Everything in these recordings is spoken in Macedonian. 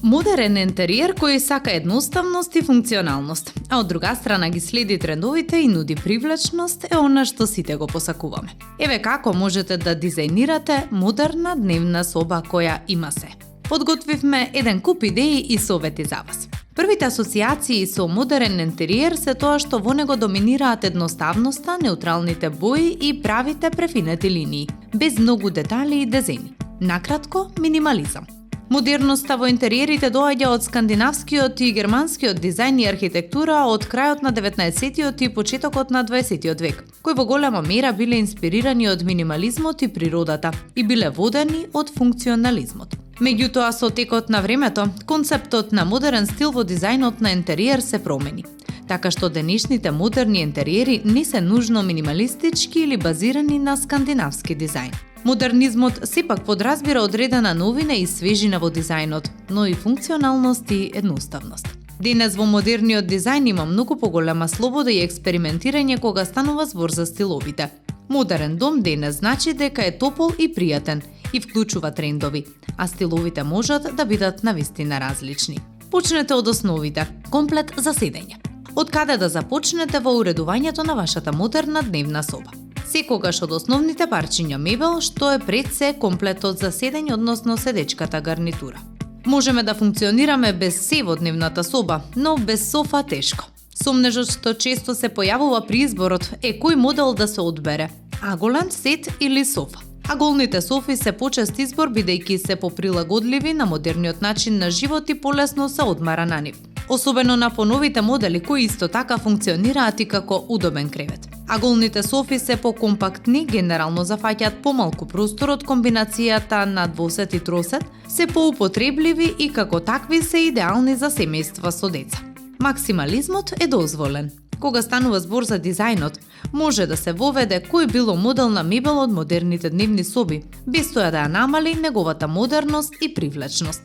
Модерен интериер кој сака едноставност и функционалност, а од друга страна ги следи трендовите и нуди привлечност е она што сите го посакуваме. Еве како можете да дизајнирате модерна дневна соба која има се. Подготвивме еден куп идеи и совети за вас. Првите асоциации со модерен интериер се тоа што во него доминираат едноставноста, неутралните бои и правите префинети линии, без многу детали и дизајни. Накратко, минимализам. Модерноста во интериерите доаѓа од скандинавскиот и германскиот дизајн и архитектура од крајот на 19-тиот и почетокот на 20-тиот век, кои во голема мера биле инспирирани од минимализмот и природата и биле водени од функционализмот. Меѓутоа, со текот на времето, концептот на модерен стил во дизајнот на интериер се промени, така што денешните модерни интериери не се нужно минималистички или базирани на скандинавски дизајн. Модернизмот сепак подразбира одредена новина и свежина во дизајнот, но и функционалност и едноставност. Денес во модерниот дизајн има многу поголема слобода и експериментирање кога станува збор за стиловите. Модерен дом денес значи дека е топол и пријатен и вклучува трендови, а стиловите можат да бидат навистина различни. Почнете од основите, комплет за седење. Од каде да започнете во уредувањето на вашата модерна дневна соба? Секогаш од основните парчиња мебел, што е пред се комплетот за седење, односно седечката гарнитура. Можеме да функционираме без се во дневната соба, но без софа тешко. Сомнежот што често се појавува при изборот е кој модел да се одбере, аголен сет или софа. Аголните софи се почест избор бидејќи се поприлагодливи на модерниот начин на живот и полесно се одмара на нив. Особено на поновите модели кои исто така функционираат и како удобен кревет. Аголните софи се покомпактни, генерално зафаќаат помалку простор од комбинацијата на двосет и тросет, се поупотребливи и како такви се идеални за семејства со деца. Максимализмот е дозволен. Кога станува збор за дизајнот, може да се воведе кој било модел на мебел од модерните дневни соби, без тоа да ја намали неговата модерност и привлечност.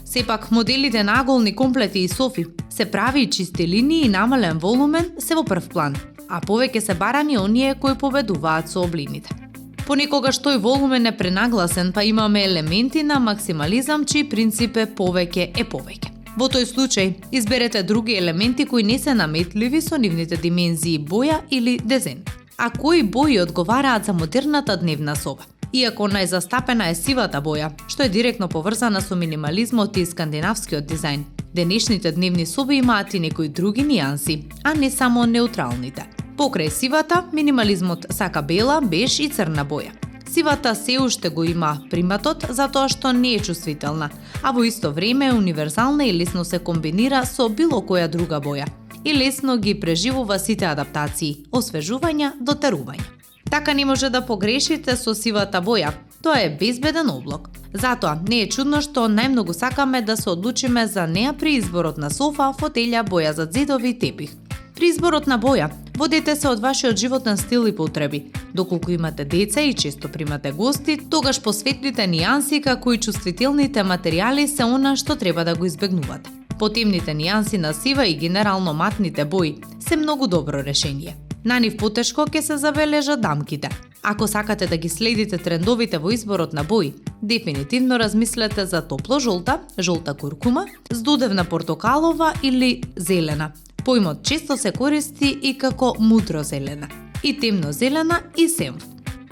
Сепак, моделите на аголни комплети и софи се прави и чисти линии и намален волумен се во прв план, а повеќе се барани оние кои победуваат со облините. Понекогаш тој волумен е пренагласен, па имаме елементи на максимализам чиј принцип е повеќе е повеќе. Во тој случај, изберете други елементи кои не се наметливи со нивните димензии боја или дизајн. А кои бои одговараат за модерната дневна соба? Иако најзастапена е сивата боја, што е директно поврзана со минимализмот и скандинавскиот дизајн, денешните дневни соби имаат и некои други нијанси, а не само неутралните. Покрај сивата, минимализмот сака бела, беж и црна боја. Сивата се уште го има приматот затоа што не е чувствителна, а во исто време е универзална и лесно се комбинира со било која друга боја и лесно ги преживува сите адаптации, освежувања до терување. Така не може да погрешите со сивата боја, тоа е безбеден облак. Затоа не е чудно што најмногу сакаме да се одлучиме за неа при изборот на софа, фотелја, боја за зидови и тепих. При изборот на боја, водете се од вашиот животен стил и потреби. Доколку имате деца и често примате гости, тогаш посветлите нијанси како и чувствителните материјали се она што треба да го избегнувате. Потемните нијанси на сива и генерално матните бои се многу добро решение. На нив потешко ќе се забележат дамките. Ако сакате да ги следите трендовите во изборот на бои, дефинитивно размислете за топло жолта, жолта куркума, здодевна портокалова или зелена. Поимот често се користи и како мудро зелена, и темно зелена и сенв.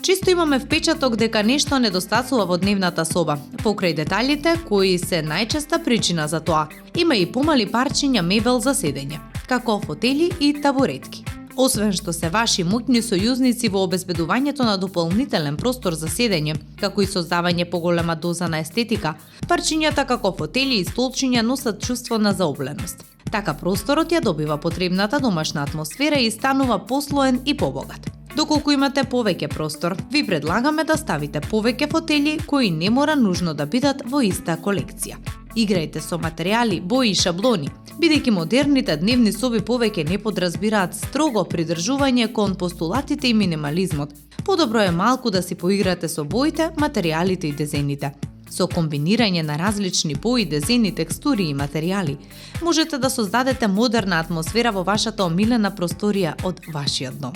Често имаме впечаток дека нешто недостасува во дневната соба, покрај деталите кои се најчеста причина за тоа. Има и помали парчиња мебел за седење, како фотели и табуретки. Освен што се ваши моќни сојузници во обезбедувањето на дополнителен простор за седење, како и создавање поголема доза на естетика, парчињата како фотели и столчиња носат чувство на заобленост. Така просторот ја добива потребната домашна атмосфера и станува послоен и побогат. Доколку имате повеќе простор, ви предлагаме да ставите повеќе фотели кои не мора нужно да бидат во иста колекција. Играјте со материјали, бои и шаблони, бидејќи модерните дневни соби повеќе не подразбираат строго придржување кон постулатите и минимализмот. Подобро е малку да си поиграте со боите, материјалите и дизајните. Со комбинирање на различни бои, дизајни, текстури и материјали, можете да создадете модерна атмосфера во вашата омилена просторија од вашиот дом.